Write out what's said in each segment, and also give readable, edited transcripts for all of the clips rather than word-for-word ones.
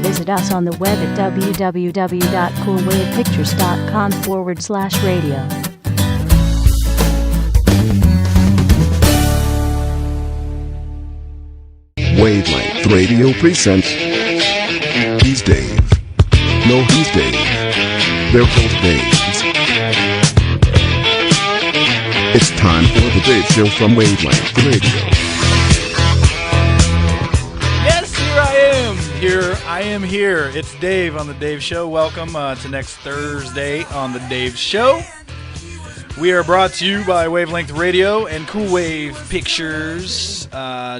Visit us on the web at www.coolwavepictures.com/radio. Wavelength Radio presents He's Dave. No, he's Dave. They're both Daves. It's time for the Dave Show from Wavelength Radio. Yes, here I am here. It's Dave on the Dave Show. Welcome to next Thursday on the Dave Show. We are brought to you by Wavelength Radio and Cool Wave Pictures.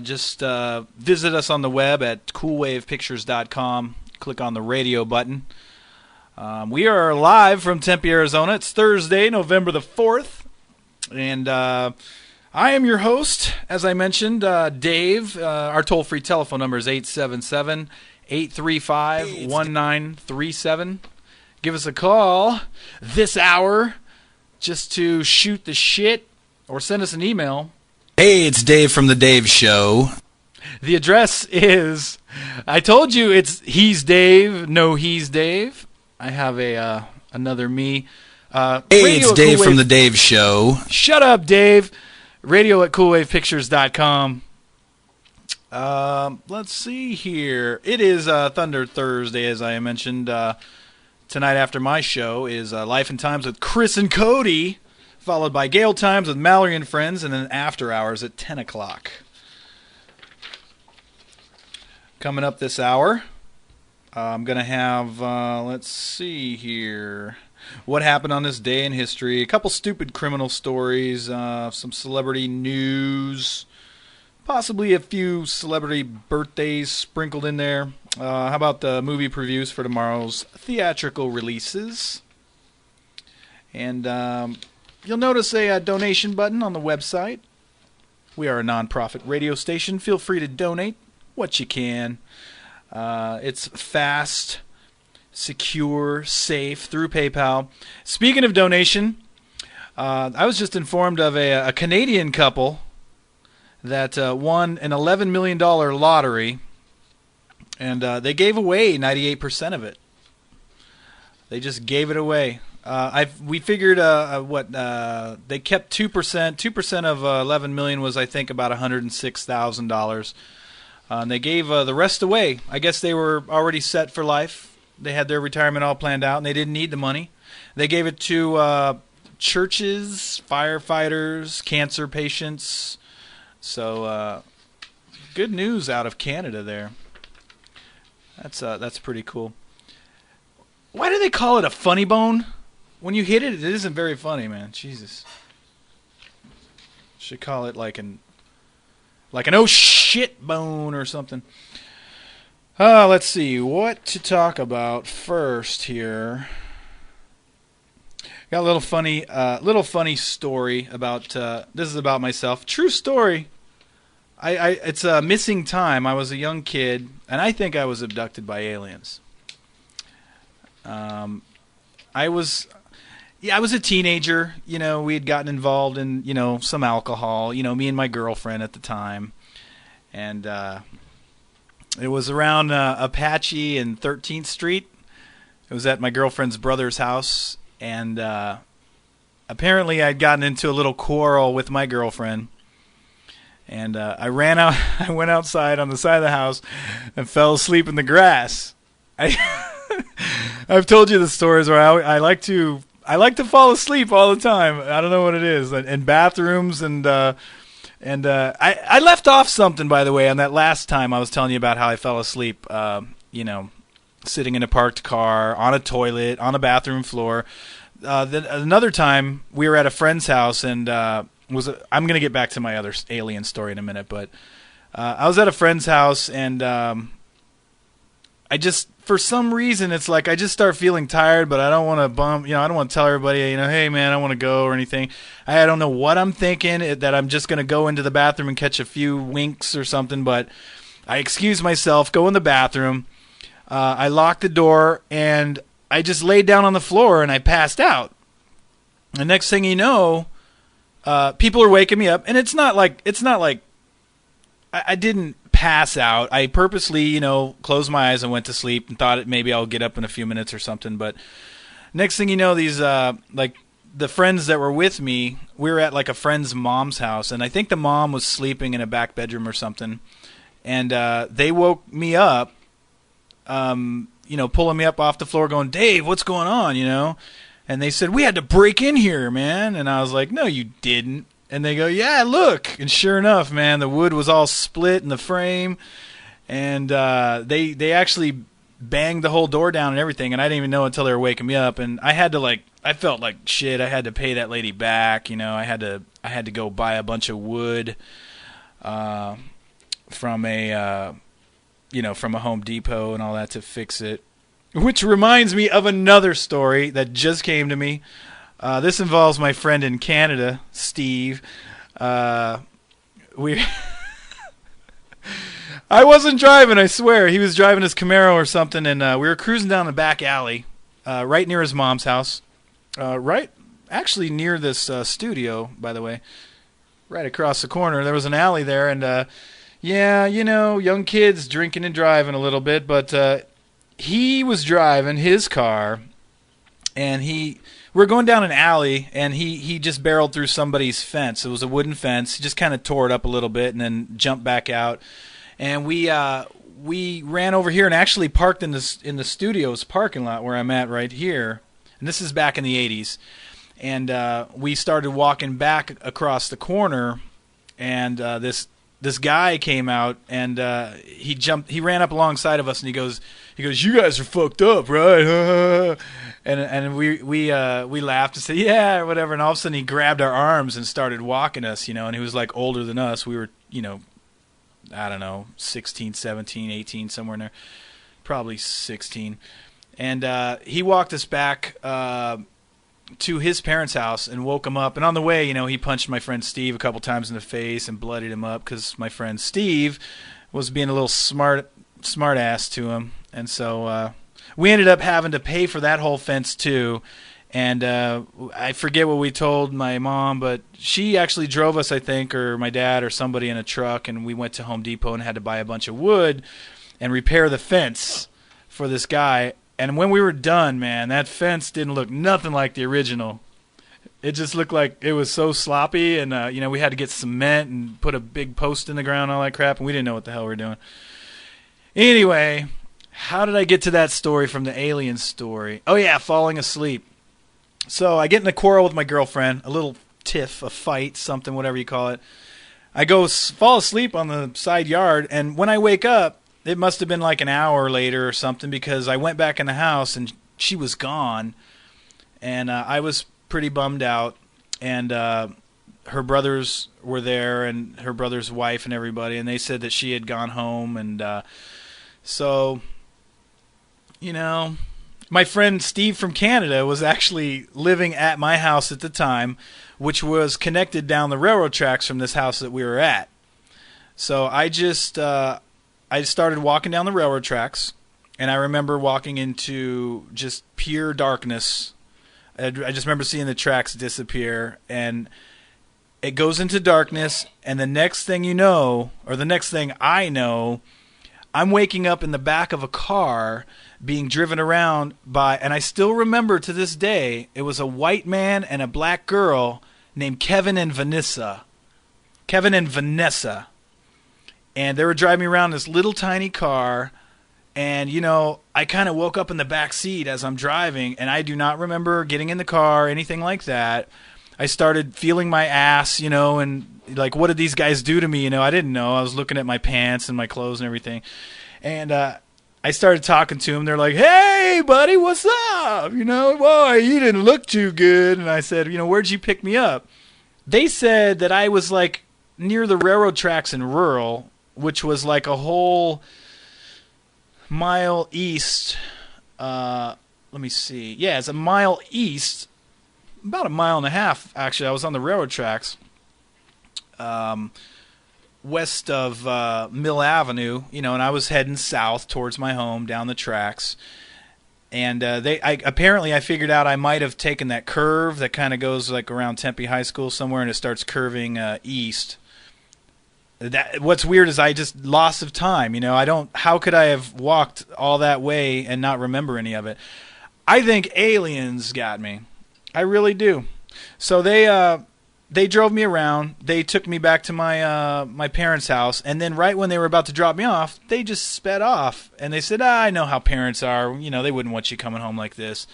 Just visit us on the web at coolwavepictures.com. Click on the radio button. We are live from Tempe, Arizona. It's Thursday, November the 4th. And I am your host, as I mentioned, Dave. Our toll-free telephone number is 877-835-1937. Give us a call this hour just to shoot the shit or send us an email. Hey, it's Dave from the Dave Show. The address is, I told you it's He's Dave, no he's Dave. I have another me. Hey, it's Dave from the Dave Show. Shut up, Dave. Radio at coolwavepictures.com. Let's see here. It is Thunder Thursday, as I mentioned. Tonight after my show is Life and Times with Chris and Cody, followed by Gale Times with Mallory and Friends, and then After Hours at 10 o'clock. Coming up this hour, I'm going to have, let's see here, what happened on this day in history, a couple stupid criminal stories, some celebrity news, possibly a few celebrity birthdays sprinkled in there. How about the movie previews for tomorrow's theatrical releases? And you'll notice a donation button on the website. We are a non-profit radio station. Feel free to donate what you can. It's fast, secure, safe through PayPal. Speaking of donation, I was just informed of a Canadian couple that won an $11 million lottery. And they gave away 98% of it. They just gave it away. We figured they kept 2%. 2% of 11 million was, I think, about $106,000. And they gave the rest away. I guess they were already set for life. They had their retirement all planned out, and they didn't need the money. They gave it to churches, firefighters, cancer patients. So good news out of Canada there. That's pretty cool. Why do they call it a funny bone? When you hit it, it isn't very funny, man. Jesus. Should call it like an oh shit bone or something. Let's see what to talk about first here. Got a little funny story about. This is about myself. True story. It's a missing time. I was a young kid, and I think I was abducted by aliens. I was a teenager. You know, we had gotten involved in, some alcohol. Me and my girlfriend at the time, and it was around Apache and 13th Street. It was at my girlfriend's brother's house, and apparently I'd gotten into a little quarrel with my girlfriend. And I ran out. I went outside on the side of the house and fell asleep in the grass. I've told you the stories where I like to fall asleep all the time. I don't know what it is. In bathrooms and I left off something, by the way, on that last time I was telling you about how I fell asleep. Sitting in a parked car, on a toilet, on a bathroom floor. Then another time we were at a friend's house and. I'm going to get back to my other alien story in a minute, but I was at a friend's house, and I just, for some reason, it's like I just start feeling tired, but I don't want to I don't want to tell everybody, hey, man, I want to go or anything. I don't know what I'm thinking, that I'm just going to go into the bathroom and catch a few winks or something, but I excuse myself, go in the bathroom, I locked the door, and I just laid down on the floor, and I passed out. The next thing you know... people are waking me up, and it's not like I didn't pass out. I purposely, closed my eyes and went to sleep and thought maybe I'll get up in a few minutes or something. But next thing you know, these like the friends that were with me, we were at like a friend's mom's house, and I think the mom was sleeping in a back bedroom or something, and they woke me up, pulling me up off the floor, going, "Dave, what's going on?" And they said, "We had to break in here, man." And I was like, "No, you didn't." And they go, "Yeah, look." And sure enough, man, the wood was all split in the frame. And they actually banged the whole door down and everything. And I didn't even know until they were waking me up. And I had to I felt like shit. I had to pay that lady back. I had to go buy a bunch of wood from a Home Depot and all that to fix it. Which reminds me of another story that just came to me. This involves my friend in Canada, Steve. I wasn't driving, I swear. He was driving his Camaro or something, and we were cruising down the back alley, right near his mom's house. Actually near this studio, by the way. Right across the corner. There was an alley there, and young kids drinking and driving a little bit, but he was driving his car, and we're going down an alley, and he just barreled through somebody's fence. It was a wooden fence. He just kind of tore it up a little bit and then jumped back out. And we ran over here and actually parked in the studio's parking lot where I'm at right here. And this is back in the 80s. And we started walking back across the corner, and this guy came out, and he ran up alongside of us, and he goes, "You guys are fucked up, right?" And we laughed and said, "Yeah," or whatever. And all of a sudden he grabbed our arms and started walking us, and he was like older than us. We were, I don't know, 16, 17, 18, somewhere in there. Probably 16. And he walked us back to his parents' house and woke him up. And on the way, he punched my friend Steve a couple times in the face and bloodied him up because my friend Steve was being a little smart ass to him. And so we ended up having to pay for that whole fence too. And I forget what we told my mom, but she actually drove us, I think, or my dad or somebody in a truck, and we went to Home Depot and had to buy a bunch of wood and repair the fence for this guy. And when we were done, man, that fence didn't look nothing like the original. It just looked like it was so sloppy, and we had to get cement and put a big post in the ground and all that crap, and we didn't know what the hell we were doing. Anyway, how did I get to that story from the alien story? Oh yeah, falling asleep. So I get in a quarrel with my girlfriend, a little tiff, a fight, something, whatever you call it. I go fall asleep on the side yard, and when I wake up, it must have been like an hour later or something, because I went back in the house and she was gone, and I was pretty bummed out, and her brothers were there, and her brother's wife and everybody, and they said that she had gone home, and so, my friend Steve from Canada was actually living at my house at the time, which was connected down the railroad tracks from this house that we were at. So I started walking down the railroad tracks, and I remember walking into just pure darkness. I just remember seeing the tracks disappear, and it goes into darkness, and the next thing you know, or the next thing I know, I'm waking up in the back of a car being driven around by, and I still remember to this day, it was a white man and a black girl named Kevin and Vanessa. And they were driving me around this little tiny car, and, I kind of woke up in the back seat as I'm driving, and I do not remember getting in the car or anything like that. I started feeling my ass, and like, what did these guys do to me? I didn't know. I was looking at my pants and my clothes and everything. And I started talking to them. They're like, "Hey, buddy, what's up? Boy, you didn't look too good." And I said, "Where'd you pick me up?" They said that I was like near the railroad tracks in Rural, which was like a whole mile east. Let me see. Yeah, it's a mile east. About a mile and a half, actually. I was on the railroad tracks. West of Mill Avenue, and I was heading south towards my home down the tracks. And apparently I figured out I might have taken that curve that kind of goes like around Tempe High School somewhere, and it starts curving east. what's weird is I just loss of time. How could I have walked all that way and not remember any of it? I think aliens got me. I really do. So they drove me around. They took me back to my parents' house, and then right when they were about to drop me off, they just sped off. And they said, I know how parents are. They wouldn't want you coming home like this.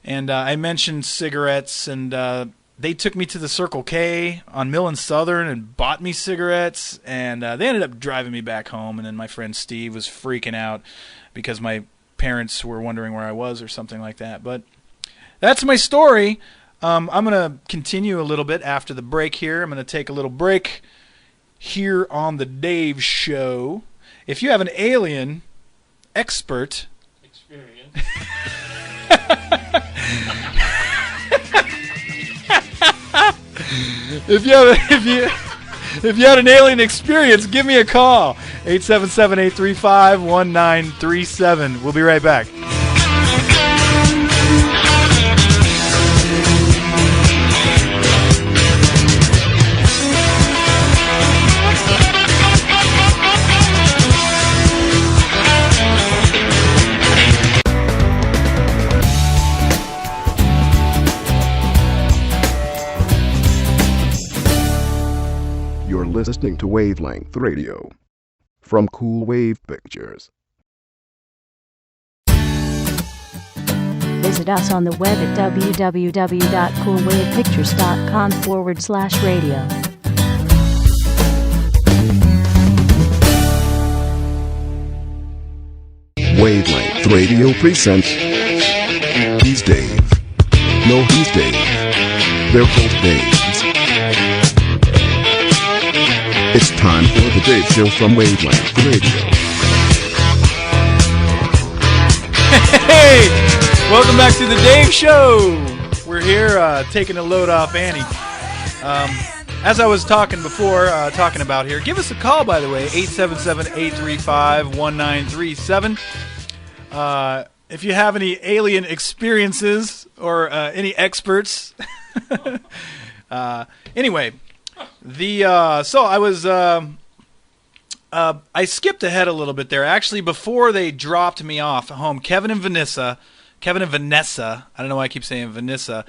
And I mentioned cigarettes, and they took me to the Circle K on Mill and Southern and bought me cigarettes, and they ended up driving me back home. And then my friend Steve was freaking out because my parents were wondering where I was or something like that. But that's my story. I'm going to continue a little bit after the break here. I'm going to take a little break here on the Dave Show. If you have an alien expert experience. If you had an alien experience, give me a call. 877-835-1937. We'll be right back. Listening to Wavelength Radio from Cool Wave Pictures. Visit us on the web at www.coolwavepictures.com/radio. Wavelength Radio presents He's Dave. No, he's Dave. They're both Daves. It's time for the Dave Show from Wavelength Radio. Hey! Welcome back to the Dave Show. We're here taking a load off Annie. As I was talking about here, give us a call, by the way, 877-835-1937. If you have any alien experiences or any experts. Anyway. So I was, I skipped ahead a little bit there. Actually, before they dropped me off at home, Kevin and Vanessa, I don't know why I keep saying Vanessa,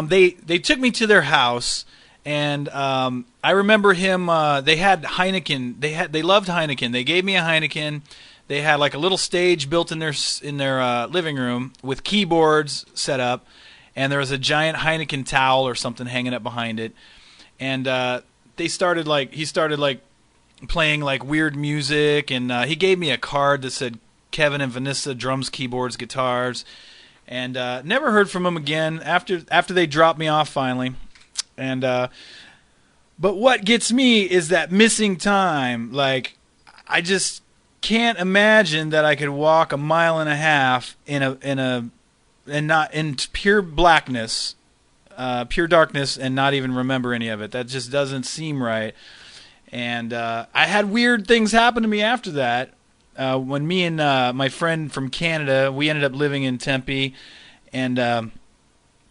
they took me to their house, and I remember him, they had Heineken, they loved Heineken. They gave me a Heineken. They had like a little stage built in their living room with keyboards set up, and there was a giant Heineken towel or something hanging up behind it. And he started playing like weird music, and he gave me a card that said Kevin and Vanessa, drums, keyboards, guitars, and never heard from him again after they dropped me off finally. And but what gets me is that missing time. Like, I just can't imagine that I could walk a mile and a half in pure blackness. Pure darkness, and not even remember any of it. That just doesn't seem right. And I had weird things happen to me after that. When me and my friend from Canada, we ended up living in Tempe, and I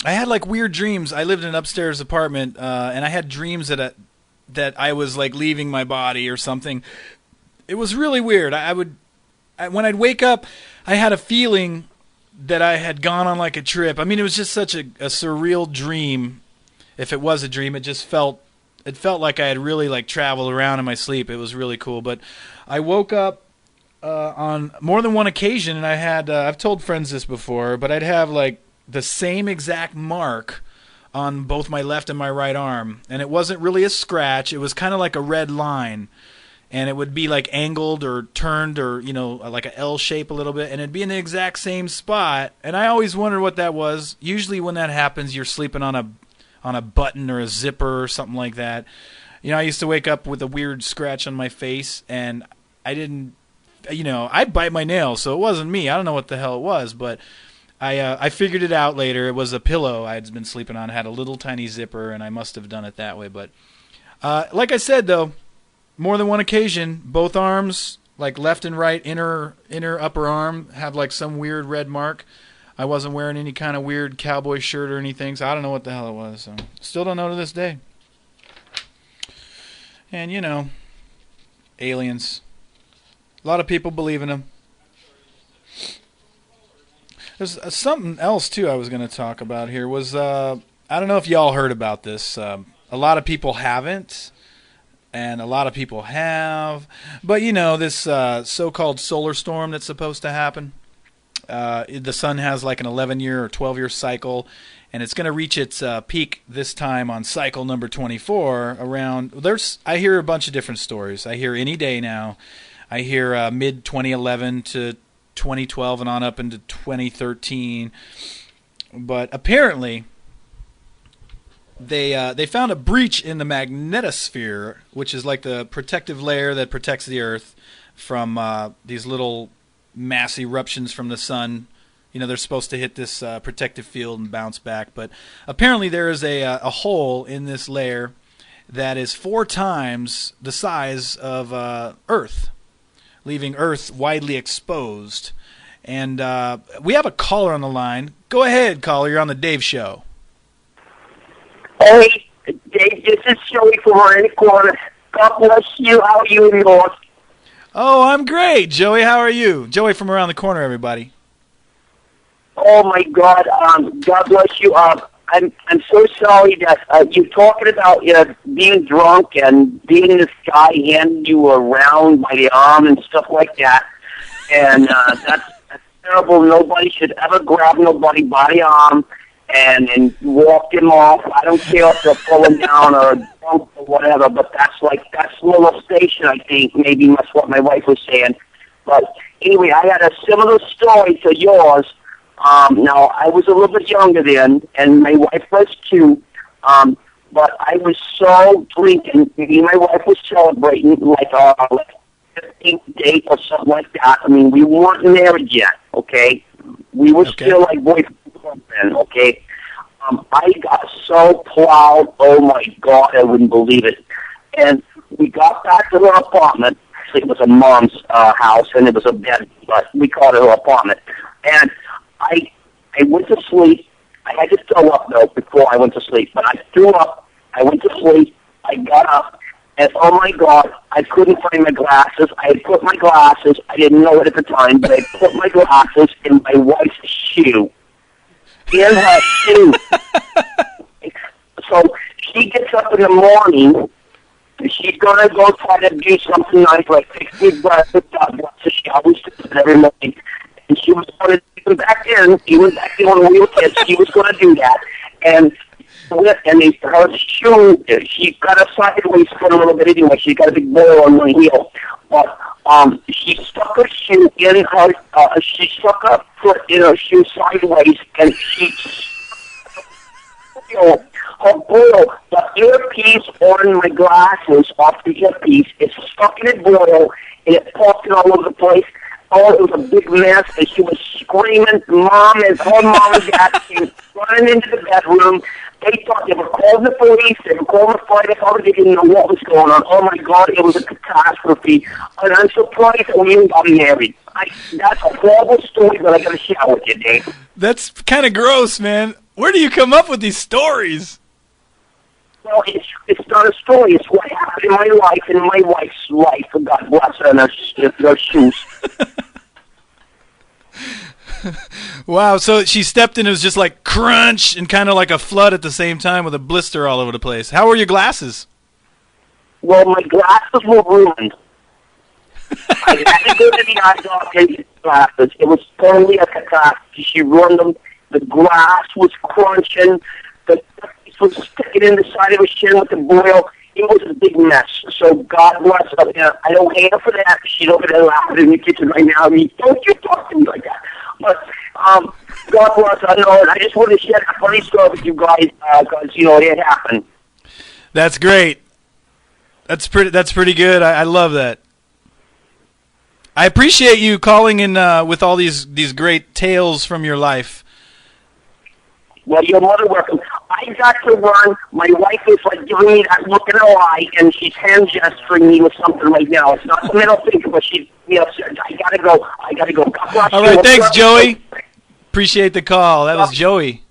had like weird dreams. I lived in an upstairs apartment, and I had dreams that I was like leaving my body or something. It was really weird. When I'd wake up, I had a feeling that I had gone on like a trip. I mean, it was just such a surreal dream. If it was a dream, it felt like I had really like traveled around in my sleep. It was really cool. But I woke up on more than one occasion, and I had I've told friends this before, but I'd have like the same exact mark on both my left and my right arm, and it wasn't really a scratch. It was kind of like a red line. And it would be like angled or turned, or like an L shape a little bit, and it'd be in the exact same spot. And I always wondered what that was. Usually when that happens, you're sleeping on a button or a zipper or something like that. I used to wake up with a weird scratch on my face, and I didn't, I bite my nails, so it wasn't me. I don't know what the hell it was, but I figured it out later. It was a pillow I had been sleeping on. It had a little tiny zipper, and I must have done it that way. But like I said, though, more than one occasion, both arms, like left and right, inner upper arm, have like some weird red mark. I wasn't wearing any kind of weird cowboy shirt or anything, so I don't know what the hell it was. So still don't know to this day. And aliens. A lot of people believe in them. There's something else, too, I was going to talk about here. Was I don't know if y'all heard about this. A lot of people haven't, and a lot of people have. But, this so-called solar storm that's supposed to happen. The sun has like an 11-year or 12-year cycle, and it's going to reach its peak this time on cycle number 24 around. I hear a bunch of different stories. I hear any day now. I hear mid-2011 to 2012 and on up into 2013. But apparently they found a breach in the magnetosphere, which is like the protective layer that protects the Earth from these little mass eruptions from the sun. They're supposed to hit this protective field and bounce back. But apparently there is a hole in this layer that is 4 times the size of Earth, leaving Earth widely exposed. And we have a caller on the line. Go ahead, caller. You're on the Dave Show. Hey, Dave, this is Joey from around the corner. God bless you. How are you and yours? Oh, I'm great, Joey. How are you? Joey from around the corner, everybody. Oh, my God. God bless you. I'm so sorry that you're talking about being drunk and being this guy handing you around by the arm and stuff like that. And that's terrible. Nobody should ever grab nobody by the arm and walk them off. I don't care if they're pulling down or drunk or whatever, but that's molestation, I think. Maybe that's what my wife was saying. But anyway, I had a similar story to yours. Now, I was a little bit younger then, and my wife was too, but I was so drinking. Me and my wife was celebrating like a 15th date or something like that. I mean, we weren't married yet, okay? We were still like boyfriend and girlfriend, okay? I got so plowed, oh my God, I wouldn't believe it. And we got back to her apartment. Actually, it was a mom's house, and it was a bed, but we called it her apartment. And I went to sleep. I had to throw up, though, before I went to sleep. But I threw up. I went to sleep. I got up. And, oh, my God, I couldn't find my glasses. I had put my glasses. I didn't know it at the time, but I put my glasses in my wife's shoe. In her shoe. So she gets up in the morning. She's going to go try to do something nice, like fix me breakfast. She always does it every morning. And she was going to even back then when we were kids, she was going to do that. And her shoe, she got a sideways foot a little bit anyway. She got a big boil on one heel. But she stuck her shoe in her, she stuck her foot in her shoe sideways, and her boil, the earpiece on my glasses off the earpiece, is stuck in a boil, and it popped it all over the place. Oh, it was a big mess, and she was screaming. Her mom and dad came running into the bedroom. They thought they were calling the police, they were calling the fire department. They didn't know what was going on. Oh, my God, it was a catastrophe. And I'm surprised that we even got married. That's a horrible story, but I got to share with you, Dave. That's kind of gross, man. Where do you come up with these stories? Well, it's not a story. It's what happened in my life and my wife's life. God bless her and her shoes. Wow, so she stepped in, it was just like crunch and kind of like a flood at the same time with a blister all over the place. How were your glasses? Well, my glasses were ruined. I had to go to the eye doctor and get glasses. It was totally a catastrophe. She ruined them. The glass was crunching. The piece was sticking in the side of her shin with the boil. It was a big mess. So God bless her. I don't hate her for that. She's over there laughing in the kitchen right now. I mean, don't you talk to me like that. But God bless her. No, and I just want to share a funny story with you guys because, it happened. That's great. That's pretty good. I love that. I appreciate you calling in with all these great tales from your life. Well, you're more than welcome. I got to run. My wife is like giving me that look in her eye, and she's hand gesturing me with something right now. It's not something I'll think, but she's, I gotta go. All right, thanks, Joey. Appreciate the call. That was Joey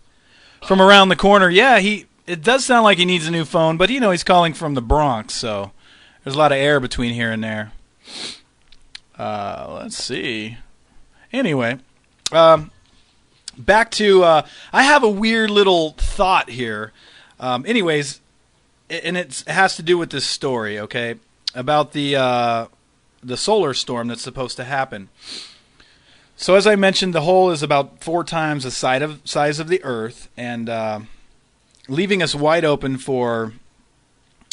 from around the corner. Yeah, it does sound like he needs a new phone, but he's calling from the Bronx, so there's a lot of air between here and there. Let's see. Anyway, back to I have a weird little thought here. Anyways, and it has to do with this story, okay, about the solar storm that's supposed to happen. So as I mentioned, the hole is about 4 times the size of the Earth, and leaving us wide open for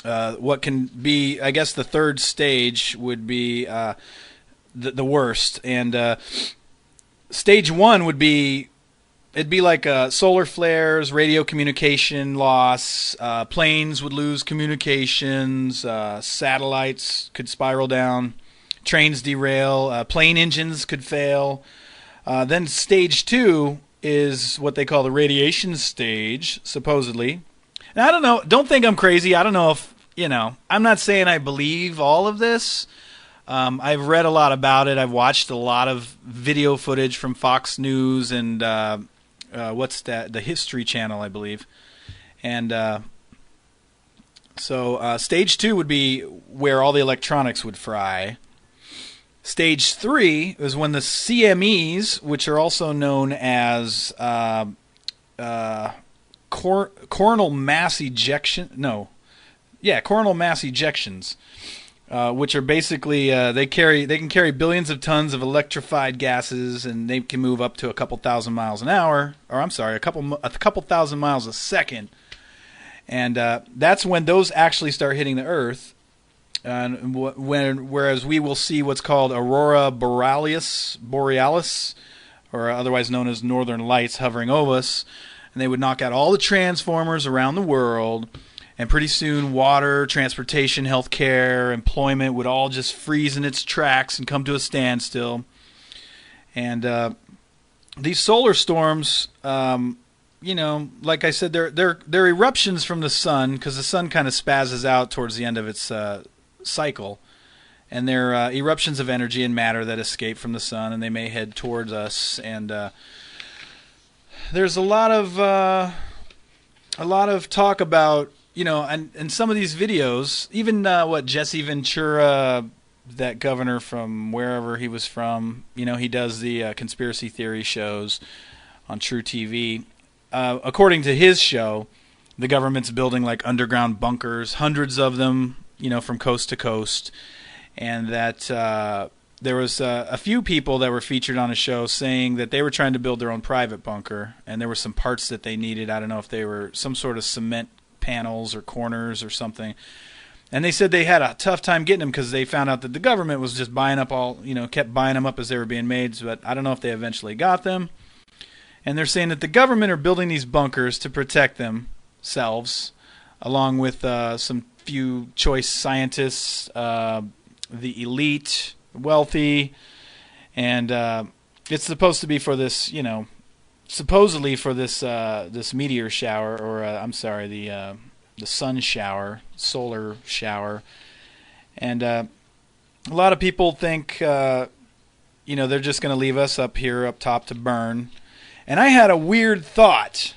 what can be, I guess, the third stage would be the worst. And stage 1 would be, it'd be like solar flares, radio communication loss, planes would lose communications, satellites could spiral down, trains derail, plane engines could fail. Then stage 2 is what they call the radiation stage, supposedly. And I don't know, don't think I'm crazy. I don't know if, I'm not saying I believe all of this. I've read a lot about it. I've watched a lot of video footage from Fox News and what's that? The History Channel, I believe. And so stage 2 would be where all the electronics would fry. Stage 3 is when the CMEs, which are also known as coronal mass ejection. Coronal mass ejections, which are basically they can carry billions of tons of electrified gases, and they can move up to a couple thousand miles an hour, or I'm sorry, a couple thousand miles a second. And that's when those actually start hitting the Earth. Whereas we will see what's called aurora borealis, or otherwise known as northern lights, hovering over us, and they would knock out all the transformers around the world, and pretty soon water, transportation, healthcare, employment would all just freeze in its tracks and come to a standstill. And these solar storms, like I said, they're eruptions from the sun, because the sun kind of spazzes out towards the end of its cycle, and they're eruptions of energy and matter that escape from the sun, and they may head towards us. And there's a lot of talk about, and some of these videos, even Jesse Ventura, that governor from wherever he was from, he does the conspiracy theory shows on True TV. According to his show, the government's building like underground bunkers, hundreds of them, from coast to coast, and that there was a few people that were featured on a show saying that they were trying to build their own private bunker, and there were some parts that they needed. I don't know if they were some sort of cement panels or corners or something, and they said they had a tough time getting them because they found out that the government was just buying up kept buying them up as they were being made. But I don't know if they eventually got them. And they're saying that the government are building these bunkers to protect themselves, along with some few choice scientists, the elite, wealthy, and it's supposed to be for this, supposedly for this this meteor shower, or the sun shower, solar shower. And a lot of people think, they're just going to leave us up here, up top, to burn. And I had a weird thought.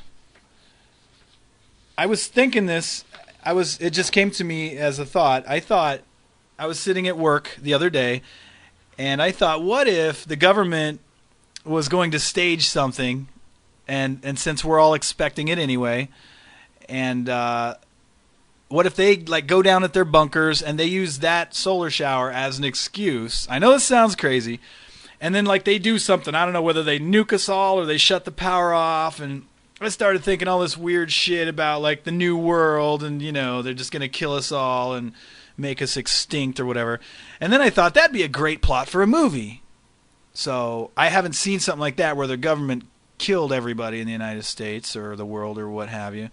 I was thinking this. It just came to me as a thought. I was sitting at work the other day, and I thought, what if the government was going to stage something, and since we're all expecting it anyway, and what if they go down at their bunkers and they use that solar shower as an excuse? I know this sounds crazy. And then they do something, I don't know whether they nuke us all or they shut the power off, and I started thinking all this weird shit about the new world, and they're just going to kill us all and make us extinct or whatever. And then I thought that'd be a great plot for a movie. So I haven't seen something like that where the government killed everybody in the United States or the world or what have you.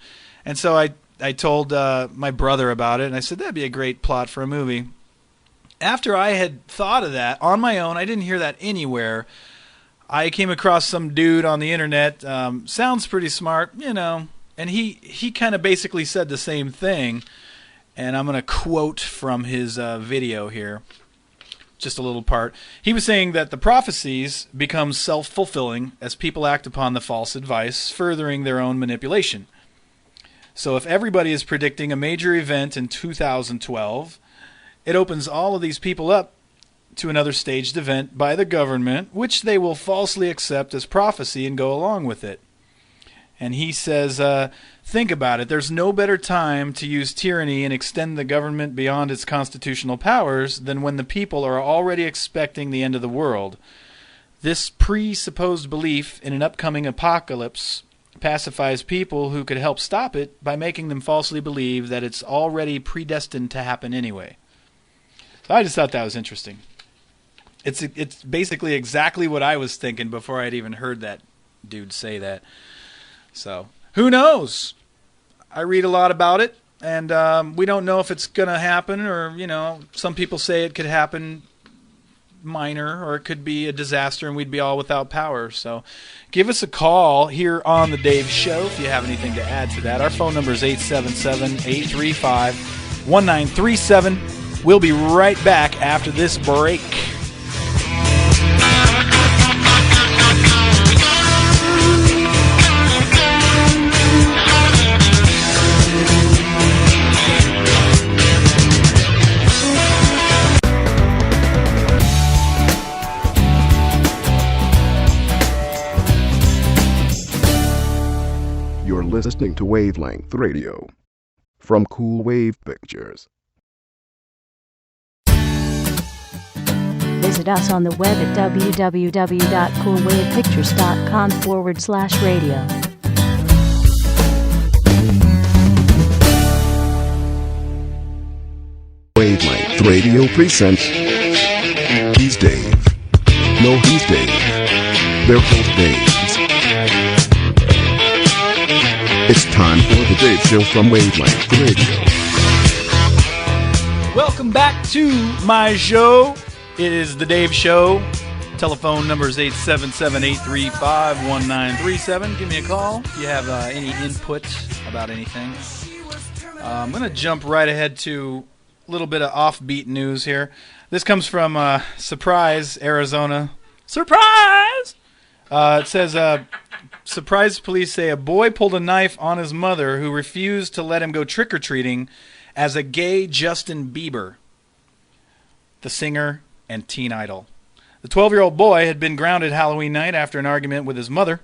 And so I told my brother about it, and I said that'd be a great plot for a movie. After I had thought of that on my own, I didn't hear that anywhere. I came across some dude on the internet, sounds pretty smart, and he kind of basically said the same thing. And I'm going to quote from his video here, just a little part. He was saying that the prophecies become self-fulfilling as people act upon the false advice, furthering their own manipulation. So if everybody is predicting a major event in 2012, it opens all of these people up to another staged event by the government, which they will falsely accept as prophecy and go along with it. And he says, think about it. There's no better time to use tyranny and extend the government beyond its constitutional powers than when the people are already expecting the end of the world. This presupposed belief in an upcoming apocalypse pacifies people who could help stop it by making them falsely believe that it's already predestined to happen anyway. So I just thought that was interesting. It's basically exactly what I was thinking before I'd even heard that dude say that. So, who knows? I read a lot about it, and we don't know if it's going to happen, or, some people say it could happen minor, or it could be a disaster and we'd be all without power. So give us a call here on The Dave Show if you have anything to add to that. Our phone number is 877-835-1937. We'll be right back after this break. You're listening to Wavelength Radio from Cool Wave Pictures. Visit us on the web at www.coolwavepictures.com/radio. Wavelength Radio presents He's Dave. No, he's Dave. They're both Daves. It's time for the Dave Show from Wavelength Radio. Welcome back to my show. It is the Dave Show. Telephone number is 877-835-1937. Give me a call if you have any input about anything. I'm going to jump right ahead to a little bit of offbeat news here. This comes from Surprise, Arizona. Surprise! It says, Surprise police say a boy pulled a knife on his mother who refused to let him go trick-or-treating as a gay Justin Bieber, the singer and teen idol. The 12-year-old boy had been grounded Halloween night after an argument with his mother,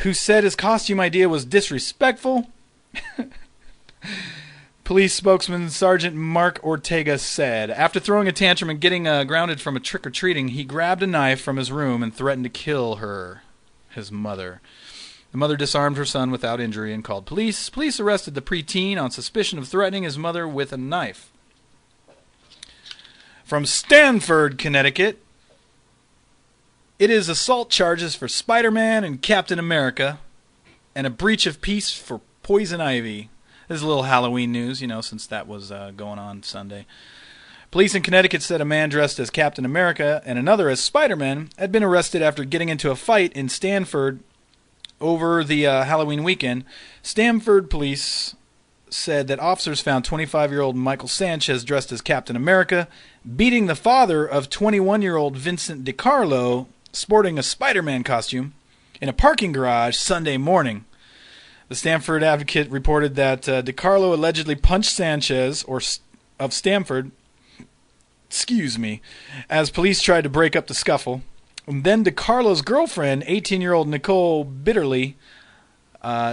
who said his costume idea was disrespectful. Police spokesman Sergeant Mark Ortega said, after throwing a tantrum and getting grounded from a trick-or-treating, he grabbed a knife from his room and threatened to kill her, his mother. The mother disarmed her son without injury and called police. Police arrested the preteen on suspicion of threatening his mother with a knife. From Stanford, Connecticut, it is assault charges for Spider-Man and Captain America and a breach of peace for Poison Ivy. This is a little Halloween news, since that was going on Sunday. Police in Connecticut said a man dressed as Captain America and another as Spider-Man had been arrested after getting into a fight in Stanford over the Halloween weekend. Stanford police said that officers found 25-year-old Michael Sanchez dressed as Captain America, beating the father of 21-year-old Vincent DiCarlo, sporting a Spider-Man costume, in a parking garage Sunday morning. The Stanford Advocate reported that DiCarlo allegedly punched Sanchez, of Stanford, as police tried to break up the scuffle. And then DiCarlo's girlfriend, 18-year-old Nicole Bitterly,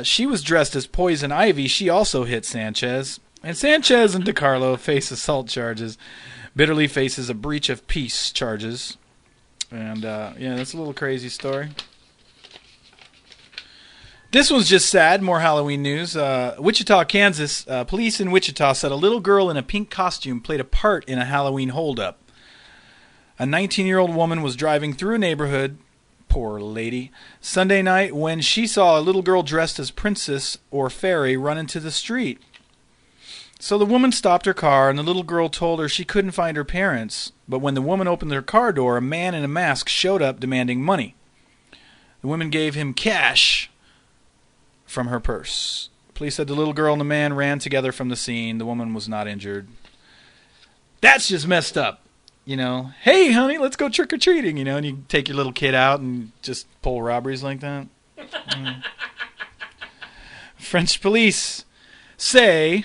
she was dressed as Poison Ivy. She also hit Sanchez. And Sanchez and DiCarlo face assault charges. Bitterly faces a breach of peace charges. And, that's a little crazy story. This one's just sad. More Halloween news. Wichita, Kansas. Police in Wichita said a little girl in a pink costume played a part in a Halloween holdup. A 19-year-old woman was driving through a neighborhood, poor lady, Sunday night when she saw a little girl dressed as Princess or Fairy run into the street. So the woman stopped her car, and the little girl told her she couldn't find her parents. But when the woman opened her car door, a man in a mask showed up demanding money. The woman gave him cash from her purse. Police said the little girl and the man ran together from the scene. The woman was not injured. That's just messed up. Hey, honey, let's go trick-or-treating, and you take your little kid out and just pull robberies like that. French police say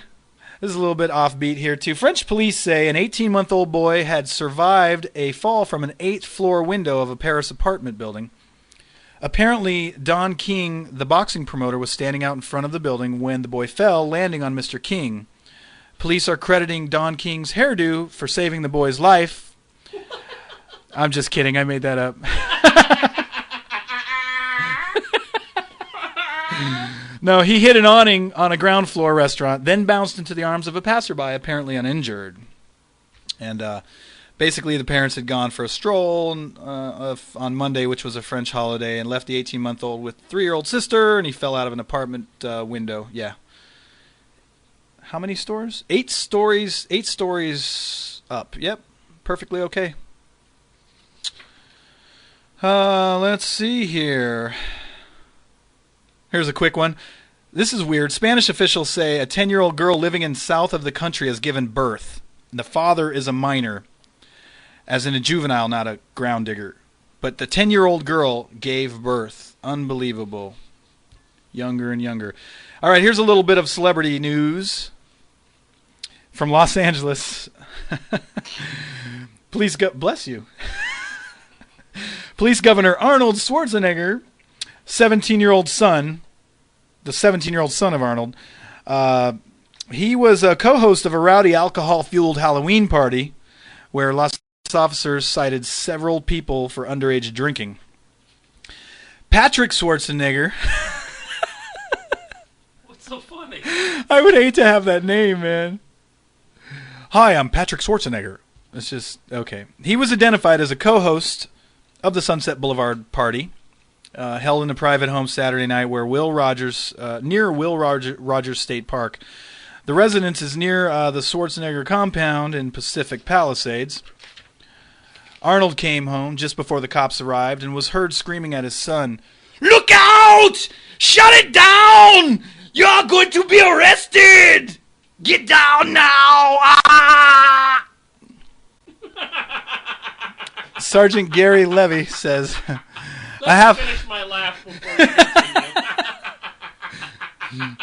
This is a little bit offbeat here, too. French police say an 18-month-old boy had survived a fall from an 8th-floor window of a Paris apartment building. Apparently, Don King, the boxing promoter, was standing out in front of the building when the boy fell, landing on Mr. King. Police are crediting Don King's hairdo for saving the boy's life. I'm just kidding. I made that up. No, he hit an awning on a ground floor restaurant, then bounced into the arms of a passerby, apparently uninjured. And basically, the parents had gone for a stroll on Monday, which was a French holiday, and left the 18-month-old with 3-year-old sister, and he fell out of an apartment window. Yeah. How many stories? 8 stories. 8 stories up. Yep. Perfectly okay. Let's see here. Here's a quick one. This is weird. Spanish officials say a 10-year-old girl living in south of the country has given birth. The father is a minor, as in a juvenile, not a ground digger. But the 10-year-old girl gave birth. Unbelievable. Younger and younger. All right, here's a little bit of celebrity news from Los Angeles. Bless you. Police Governor Arnold Schwarzenegger, 17-year-old son, the 17-year-old son of Arnold, he was a co-host of a rowdy alcohol-fueled Halloween party where Los officers cited several people for underage drinking. Patrick Schwarzenegger. What's so funny? I would hate to have that name, man. Hi, I'm Patrick Schwarzenegger. It's just, okay. He was identified as a co-host of the Sunset Boulevard party, held in a private home Saturday night where near Will Rogers State Park. The residence is near the Schwarzenegger compound in Pacific Palisades. Arnold came home just before the cops arrived and was heard screaming at his son, "Look out! Shut it down! You're going to be arrested! Get down now! Ah!" Sergeant Gary Levy says, Let me finish my laugh before you continue.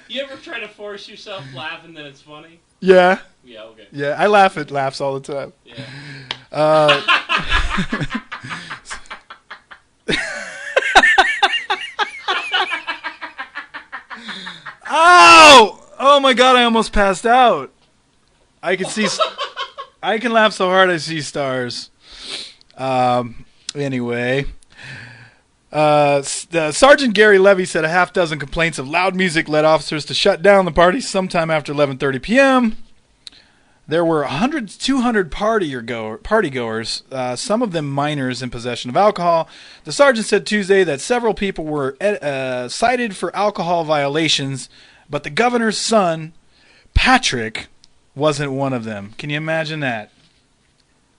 You ever try to force yourself laughing that it's funny? Yeah. Yeah, okay. Yeah, I laugh at laughs all the time. Yeah. Ow! Oh my god, I almost passed out. I can laugh so hard I see stars. Anyway. Sergeant Gary Levy said a half dozen complaints of loud music led officers to shut down the party sometime after 11:30 p.m. There were 200 partygoers, some of them minors in possession of alcohol. The sergeant said Tuesday that several people were cited for alcohol violations, but the governor's son, Patrick, wasn't one of them. Can you imagine that?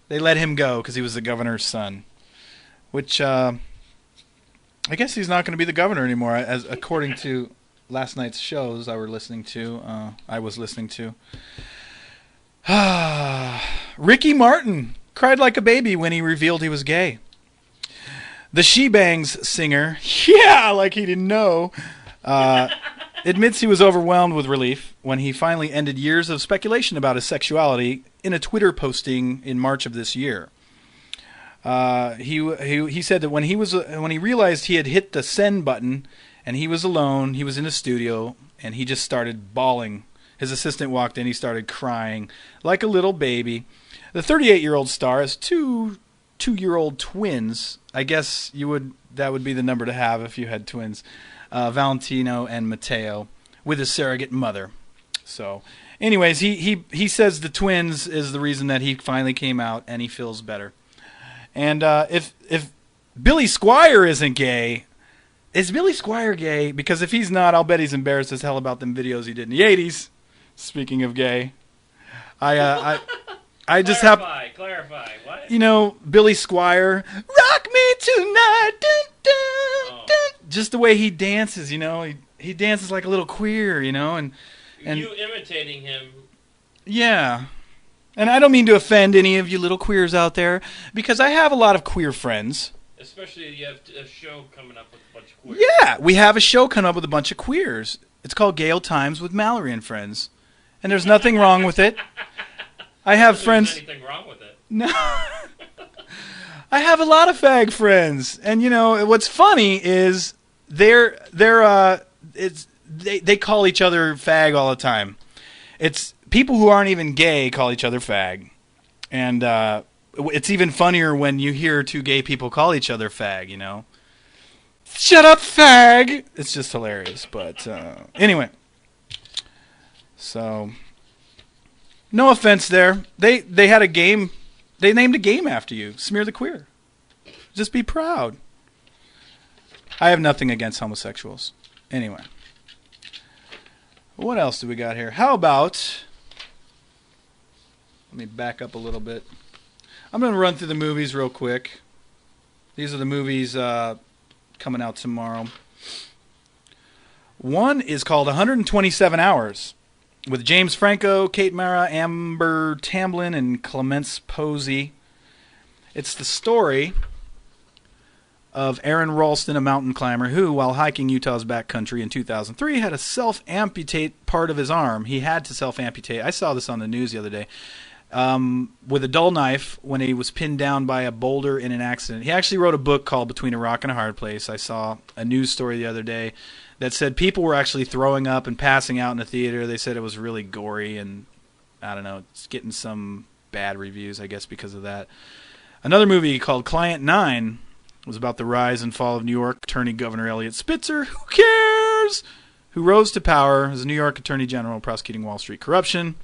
They let him go because he was the governor's son, which I guess he's not going to be the governor anymore, as according to last night's shows I was listening to. Ricky Martin cried like a baby when he revealed he was gay. The She Bangs singer, yeah, like he didn't know, admits he was overwhelmed with relief when he finally ended years of speculation about his sexuality in a Twitter posting in March of this year. He said that when he realized he had hit the send button and he was alone, he was in a studio and he just started bawling. His assistant walked in, he started crying like a little baby. The 38-year-old star has two-year-old twins. I guess that would be the number to have if you had twins. Valentino and Matteo, with his surrogate mother. So, anyways, he says the twins is the reason that he finally came out and he feels better. And if Billy Squier isn't gay, is Billy Squier gay? Because if he's not, I'll bet he's embarrassed as hell about them videos he did in the 80s. Speaking of gay, I just have clarify what? You know, Billy Squier, rock me tonight, dun, dun, dun. Just the way he dances, you know, he dances like a little queer, you know, and you imitating him. Yeah. And I don't mean to offend any of you little queers out there, because I have a lot of queer friends. Especially you have a show coming up with a bunch of queers. Yeah, we have a show coming up with a bunch of queers. It's called Gay Old Times with Mallory and Friends. And there's nothing wrong with it. I have friends. There's anything wrong with it. No. I have a lot of fag friends. And, you know, what's funny is they call each other fag all the time. It's people who aren't even gay call each other fag. And it's even funnier when you hear two gay people call each other fag, you know. Shut up, fag! It's just hilarious. But anyway. So, no offense there. They had a game. They named a game after you. Smear the Queer. Just be proud. I have nothing against homosexuals. Anyway. What else do we got here? How about... Let me back up a little bit. I'm going to run through the movies real quick. These are the movies coming out tomorrow. One is called 127 Hours with James Franco, Kate Mara, Amber Tamblyn, and Clemence Posey. It's the story of Aaron Ralston, a mountain climber who, while hiking Utah's backcountry in 2003, had to self-amputate part of his arm. He had to self-amputate. I saw this on the news the other day. With a dull knife when he was pinned down by a boulder in an accident. He actually wrote a book called Between a Rock and a Hard Place. I saw a news story the other day that said people were actually throwing up and passing out in the theater. They said it was really gory, and I don't know, it's getting some bad reviews, I guess, because of that. Another movie called Client 9 was about the rise and fall of New York Attorney Governor Eliot Spitzer. Who cares? Who rose to power as New York Attorney General prosecuting Wall Street corruption.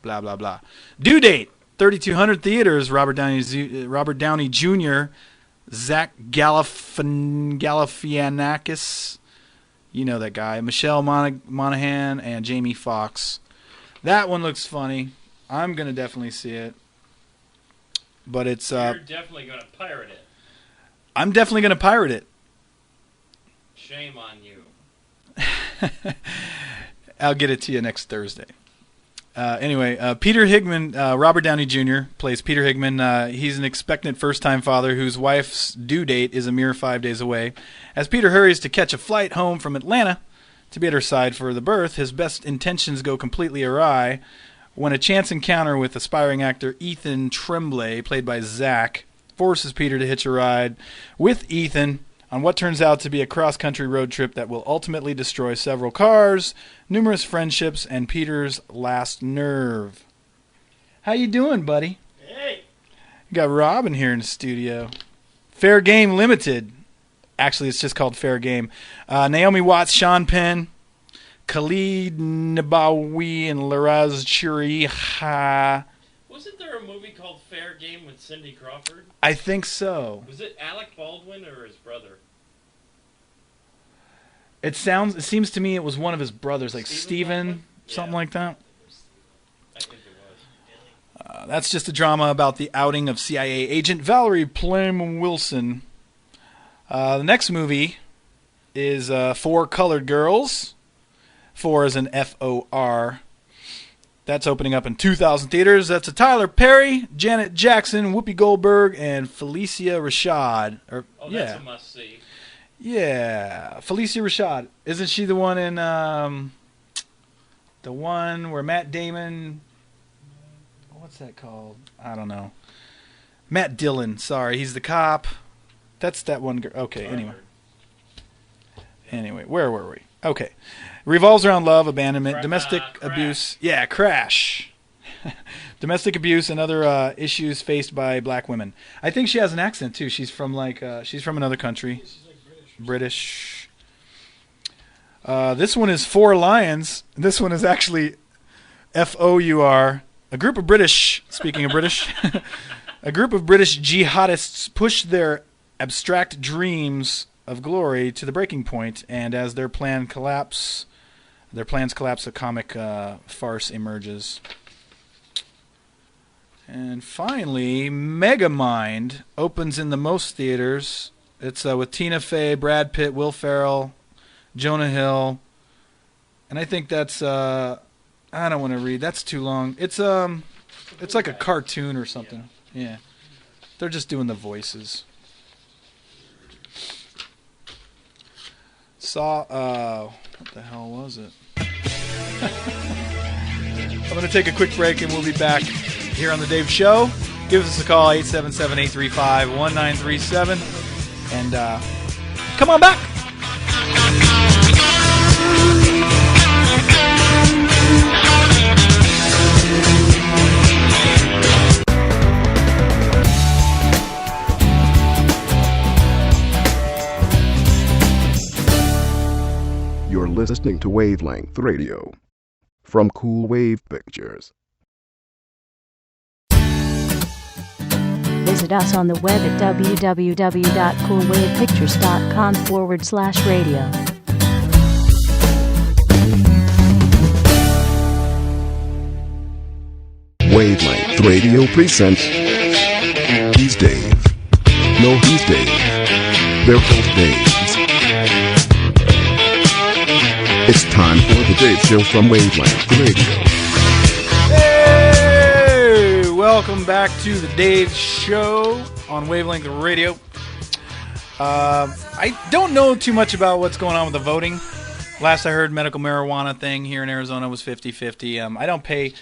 Blah, blah, blah. Due date, 3,200 theaters. Robert Downey Jr., Zach Galifianakis, you know that guy, Michelle Monaghan, and Jamie Foxx. That one looks funny. I'm going to definitely see it. But it's... You're definitely going to pirate it. I'm definitely going to pirate it. Shame on you. I'll get it to you next Thursday. Anyway, Peter Higman, Robert Downey Jr. plays Peter Higman. He's an expectant first-time father whose wife's due date is a mere 5 days away. As Peter hurries to catch a flight home from Atlanta to be at her side for the birth, his best intentions go completely awry when a chance encounter with aspiring actor Ethan Tremblay, played by Zach, forces Peter to hitch a ride with Ethan on what turns out to be a cross-country road trip that will ultimately destroy several cars, numerous friendships, and Peter's last nerve. How you doing, buddy? Hey! You got Robin here in the studio. Fair Game Limited. Actually, it's just called Fair Game. Naomi Watts, Sean Penn, Khalid Nabawi, and Laraz Chiriha. Wasn't there a movie called Fair Game with Cindy Crawford? I think so. Was it Alec Baldwin or his brother? It seems to me it was one of his brothers, like Steven, something like that. I think it was. That's just a drama about the outing of CIA agent Valerie Plame Wilson. The next movie is Four Colored Girls. 4 is an F-O-R. That's opening up in 2,000 theaters. That's a Tyler Perry, Janet Jackson, Whoopi Goldberg, and Felicia Rashad. That's a must-see. Yeah, Felicia Rashad. Isn't she the one in the one where Matt Damon? What's that called? I don't know. Matt Dillon. Sorry, he's the cop. That's that one girl. Okay, anyway, where were we? Okay, revolves around love, abandonment, domestic abuse. Yeah, Crash. Domestic abuse and other issues faced by black women. I think she has an accent too. She's from she's from another country. British. This one is Four Lions. This one is actually F-O-U-R. A group of British, speaking of British, a group of British jihadists push their abstract dreams of glory to the breaking point, and as their plans collapse, a comic farce emerges. And finally, Megamind opens in the most theaters. It's with Tina Fey, Brad Pitt, Will Ferrell, Jonah Hill, and I think that's I don't want to read. That's too long. It's like a cartoon or something. Yeah, they're just doing the voices. What the hell was it? I'm going to take a quick break and we'll be back here on The Dave Show. Give us a call, 877-835-1937. And come on back. You're listening to Wavelength Radio from Cool Wave Pictures. Visit us on the web at www.coolwavepictures.com/radio. Wavelength Radio presents He's Dave. No, he's Dave. They're both Daves. It's time for the Dave Show from Wavelength Radio. Hey! Welcome back to the Dave Show on Wavelength Radio. I don't know too much about what's going on with the voting. Last I heard, medical marijuana thing here in Arizona was 50-50. I don't pay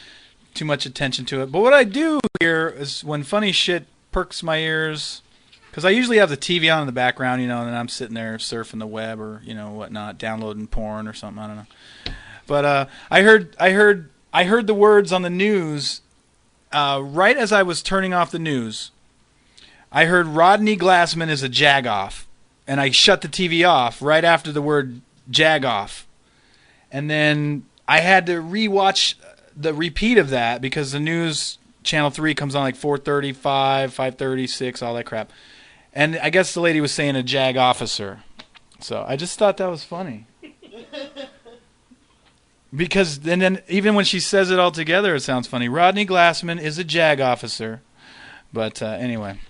too much attention to it. But what I do hear is when funny shit perks my ears, because I usually have the TV on in the background, and I'm sitting there surfing the web or, whatnot, downloading porn or something, I don't know. But I heard the words on the news right as I was turning off the news. I heard Rodney Glassman is a jagoff, and I shut the TV off right after the word jagoff. And then I had to rewatch the repeat of that because the news, Channel 3 comes on like 4:35, 5:36, all that crap. And I guess the lady was saying a JAG officer. So I just thought that was funny. Because and then even when she says it all together, it sounds funny. Rodney Glassman is a JAG officer. But anyway.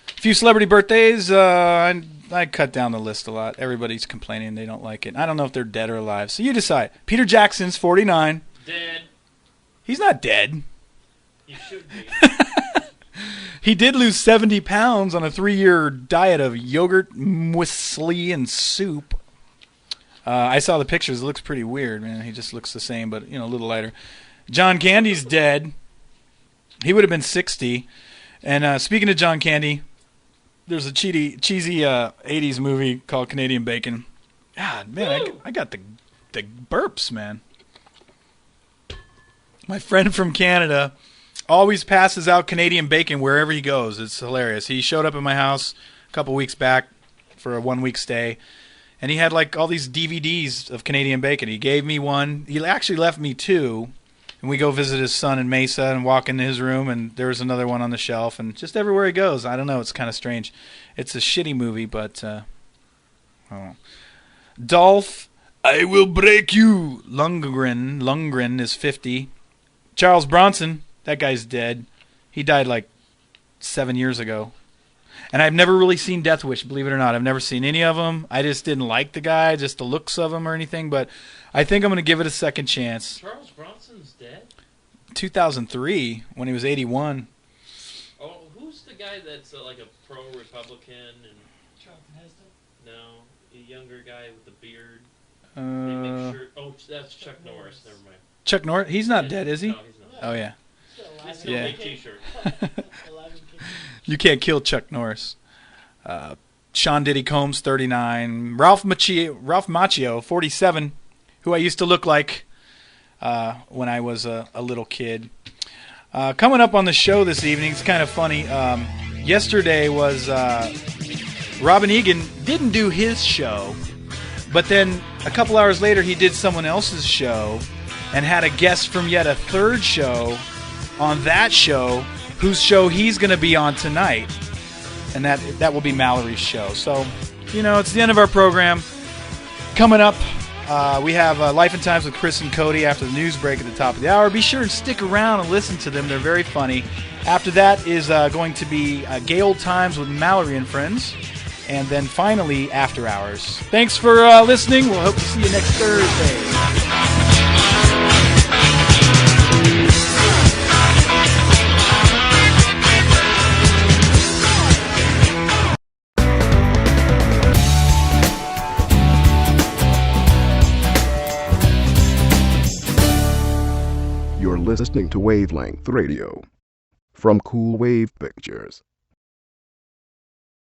A few celebrity birthdays. I cut down the list a lot. Everybody's complaining they don't like it. I don't know if they're dead or alive. So you decide. Peter Jackson's 49. Dead. He's not dead. He should be. He did lose 70 pounds on a 3-year diet of yogurt, muesli, and soup. I saw the pictures. It looks pretty weird, man. He just looks the same, but, a little lighter. John Candy's dead. He would have been 60. And speaking of John Candy, there's a cheesy 80s movie called Canadian Bacon. God, man, I got the burps, man. My friend from Canada always passes out Canadian bacon wherever he goes. It's hilarious. He showed up at my house a couple weeks back for a 1-week stay, and he had like all these DVDs of Canadian bacon. He gave me one. He actually left me 2, and we go visit his son in Mesa and walk into his room, and there was another one on the shelf, and just everywhere he goes. I don't know. It's kind of strange. It's a shitty movie, but Dolph, I will break you. Lundgren is 50. Charles Bronson, that guy's dead. He died like 7 years ago. And I've never really seen Death Wish, believe it or not. I've never seen any of them. I just didn't like the guy, just the looks of him or anything. But I think I'm going to give it a second chance. Charles Bronson's dead? 2003, when he was 81. Oh, who's the guy that's like a pro-Republican? And Charlton Heston? No, a younger guy with a beard. Uh, They make sure. Oh, that's Chuck Norris. Never mind. Chuck Norris? He's not dead, is he? No, he's not. Oh, yeah. They still Yeah. make T-shirts. You can't kill Chuck Norris. Sean Diddy Combs, 39. Ralph Macchio, 47, who I used to look like when I was a little kid. Coming up on the show this evening, it's kind of funny. Yesterday was Robin Egan didn't do his show, but then a couple hours later he did someone else's show and had a guest from yet a third show on that show, whose show he's going to be on tonight. And that will be Mallory's show. So, it's the end of our program. Coming up, we have Life and Times with Chris and Cody after the news break at the top of the hour. Be sure and stick around and listen to them. They're very funny. After that is going to be Gay Old Times with Mallory and Friends. And then finally, After Hours. Thanks for listening. We'll hope to see you next Thursday. listening to Wavelength Radio from Cool Wave Pictures.